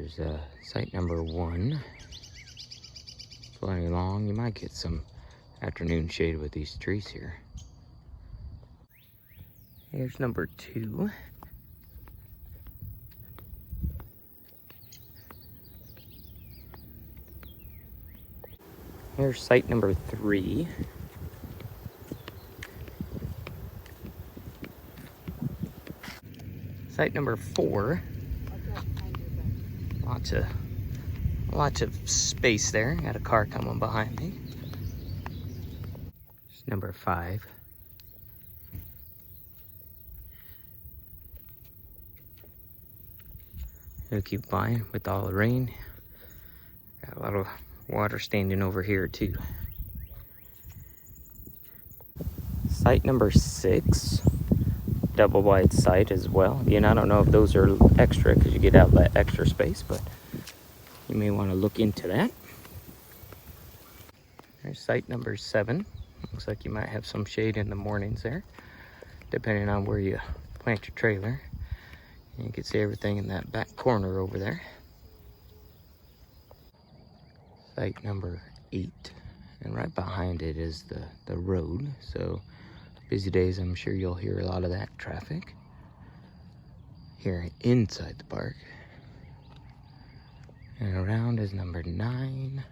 Here's site number 1. Plenty long. You might get some afternoon shade with these trees here. Here's number 2. Here's site number 3. Site number 4. Lots of space there. Got a car coming behind me. Here's number 5. It'll keep fine with all the rain. Got a lot of water standing over here too. Site number 6. Double wide site as well. Again, I don't know if those are extra because you get out that extra space, but you may want to look into that. There's site number 7. Looks like you might have some shade in the mornings there, depending on where you plant your trailer. And you can see everything in that back corner over there. Site number 8. And right behind it is the road. So busy days, I'm sure you'll hear a lot of that traffic here inside the park. And around is number 9.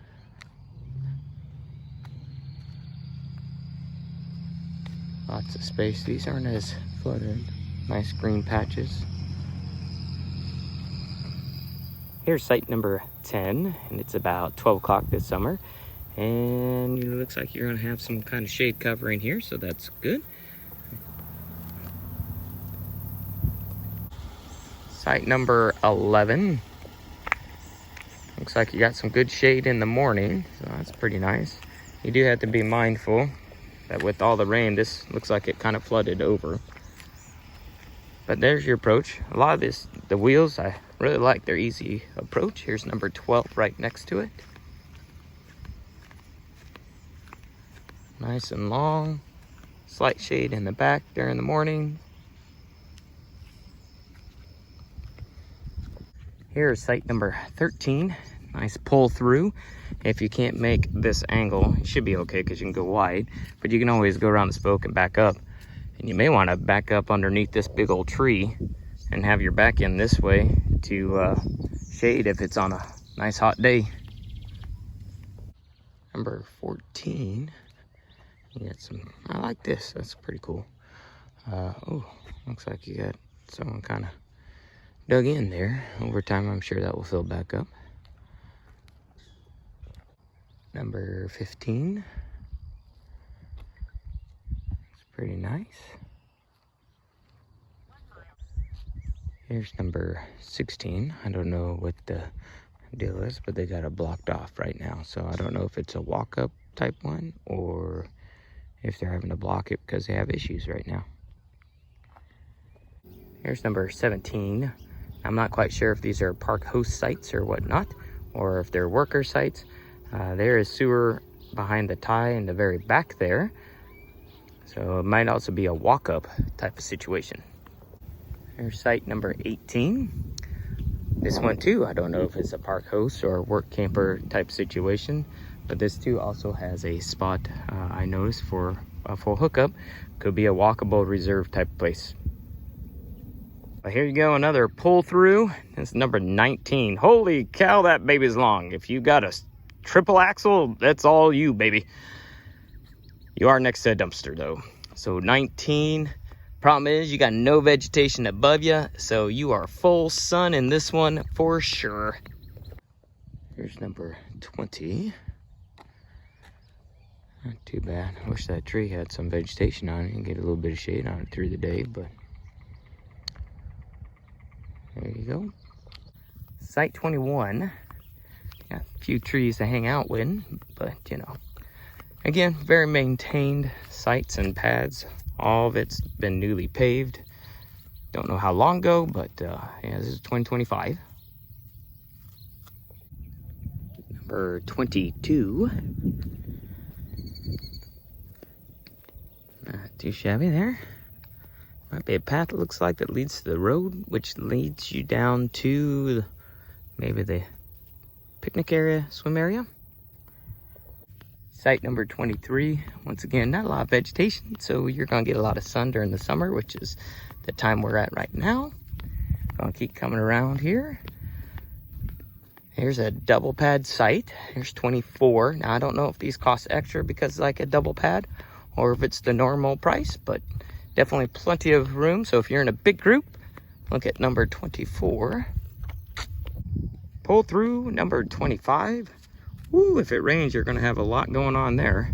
Lots of space. These aren't as flooded. Nice green patches. Here's site number 10, and it's about 12 o'clock this summer. And it looks like you're gonna have some kind of shade covering here, so that's good. Site number 11. Looks like you got some good shade in the morning, so that's pretty nice. You do have to be mindful that with all the rain, this looks like it kind of flooded over. But there's your approach. A lot of this, the wheels, I really like their easy approach. Here's number 12 right next to it. Nice and long. Slight shade in the back there in the morning. Here's site number 13. Nice pull through. If you can't make this angle, it should be okay because you can go wide, but you can always go around the spoke and back up. And you may want to back up underneath this big old tree and have your back in this way to shade if it's on a nice hot day. Number 14. You got some, I like this, that's pretty cool. Oh, looks like you got someone kind of dug in there. Over time, I'm sure that will fill back up. Number 15. It's pretty nice. Here's number 16. I don't know what the deal is, but they got it blocked off right now. So I don't know if it's a walk-up type one or if they're having to block it because they have issues right now. Here's number 17. I'm not quite sure if these are park host sites or whatnot, or if they're worker sites. There is sewer behind the tie in the very back there. So it might also be a walk-up type of situation. Here's site number 18. This one too, I don't know if it's a park host or a work camper type situation, but this too also has a spot I noticed for a full hookup. Could be a walkable reserve type place. But here you go, another pull through. This is number 19. Holy cow, that baby's long. If you got a triple axle, that's all you, baby. You are next to a dumpster though. So 19. Problem is you got no vegetation above you, so you are full sun in this one for sure. Here's number 20. Not too bad. I wish that tree had some vegetation on it and get a little bit of shade on it through the day, but there you go. Site 21. Got a few trees to hang out with, but you know, again, very maintained sites and pads. All of it's been newly paved. Don't know how long ago, but yeah, this is 2025. Number 22. Not too shabby there. Might be a path, it looks like, that leads to the road, which leads you down to maybe the picnic area, swim area. Site number 23, once again, not a lot of vegetation, so you're gonna get a lot of sun during the summer, which is the time we're at right now. Gonna keep coming around here. Here's a double pad site. Here's 24. Now I don't know if these cost extra because it's like a double pad or if it's the normal price, but definitely plenty of room. So if you're in a big group, look at number 24. Pull through number 25. Woo, if it rains, you're gonna have a lot going on there.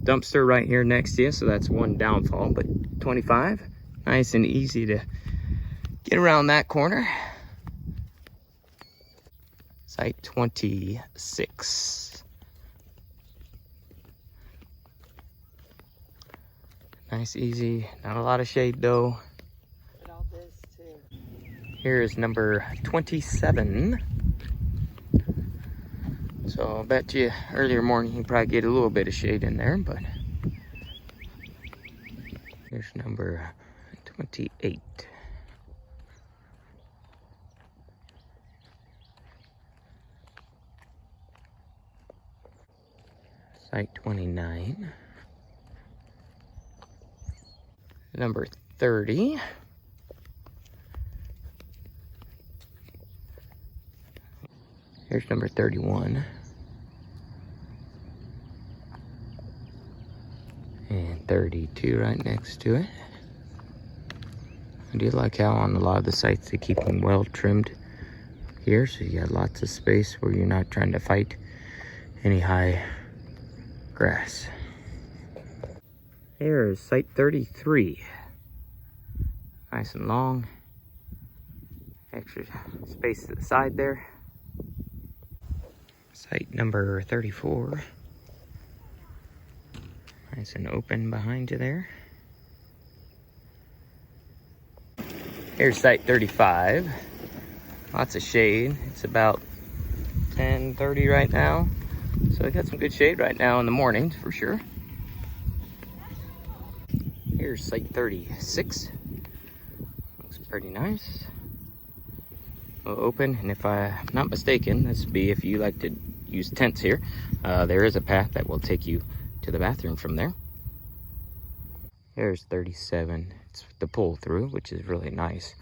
Dumpster right here next to you, so that's one downfall, but 25, nice and easy to get around that corner. Site 26. Nice, easy, not a lot of shade though. Here is number 27. So I bet you earlier morning you probably get a little bit of shade in there, but here's number 28. Site 29. Number 30. Here's number 31. And 32 right next to it. I do like how on a lot of the sites they keep them well trimmed here, so you got lots of space where you're not trying to fight any high grass. Here is site 33. Nice and long. Extra space to the side there. Site number 34. Nice and open behind you there. Here's site 35. Lots of shade. It's about 10:30 right now. So I got some good shade right now in the mornings for sure. Here's site 36. Looks pretty nice. A little open, and if I'm not mistaken, this would be if you like to use tents here. There is a path that will take you to the bathroom from there. There's 37. It's the pull through, which is really nice.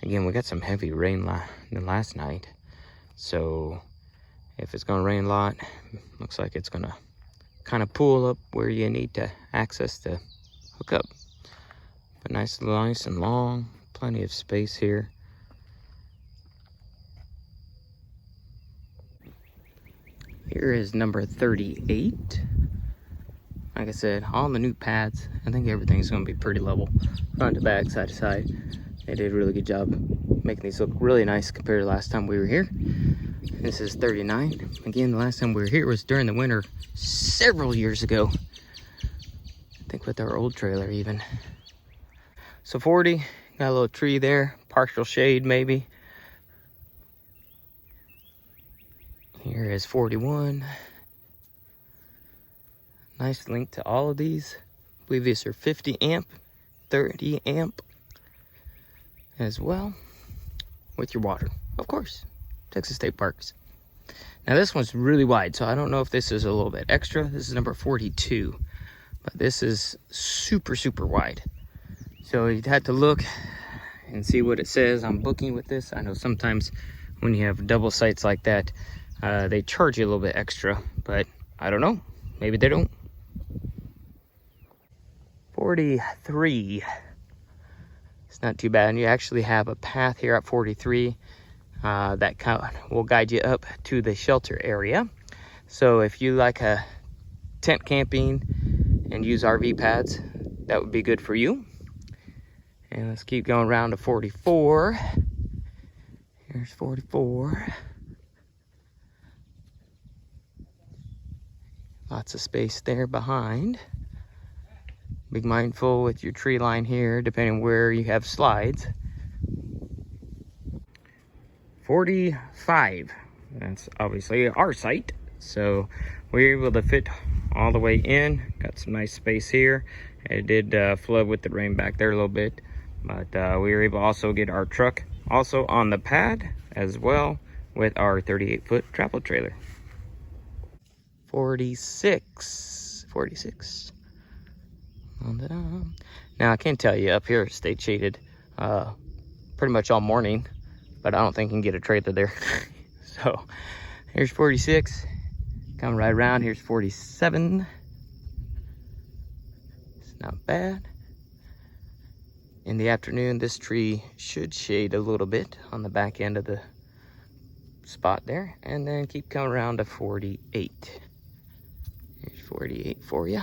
Again, we got some heavy rain last night, so if it's gonna rain a lot, looks like it's gonna kind of pool up where you need to access to hook up. But nice and long, plenty of space here. Here is number 38. Like I said, all the new pads, I think everything's gonna be pretty level. Front to back, side to side. They did a really good job making these look really nice compared to last time we were here. This is 39. Again, the last time we were here was during the winter several years ago. I think with our old trailer even. So 40, got a little tree there, partial shade maybe. Here is 41. Nice link to all of these. I believe these are 50 amp, 30 amp as well, with your water, of course. Texas State Parks. Now this one's really wide, so I don't know if this is a little bit extra. This is number 42, but this is super, super wide. So you'd have to look and see what it says on booking with this. I know sometimes when you have double sites like that, they charge you a little bit extra, but I don't know. Maybe they don't. 43. It's not too bad. And you actually have a path here at 43 that will guide you up to the shelter area. So if you like a tent camping and use RV pads, that would be good for you. And let's keep going around to 44. Here's 44. Lots of space there behind. Be mindful with your tree line here, depending where you have slides. 45. That's obviously our site. So we're able to fit all the way in. Got some nice space here. It did flood with the rain back there a little bit. But we were able to also get our truck Also on the pad as well with our 38-foot travel trailer. 46. Now I can tell you up here, stayed shaded pretty much all morning, but I don't think I can get a trailer there. So here's 46, come right around, here's 47. It's not bad. In the afternoon, this tree should shade a little bit on the back end of the spot there, and then keep coming around to 48. Here's 48 for you.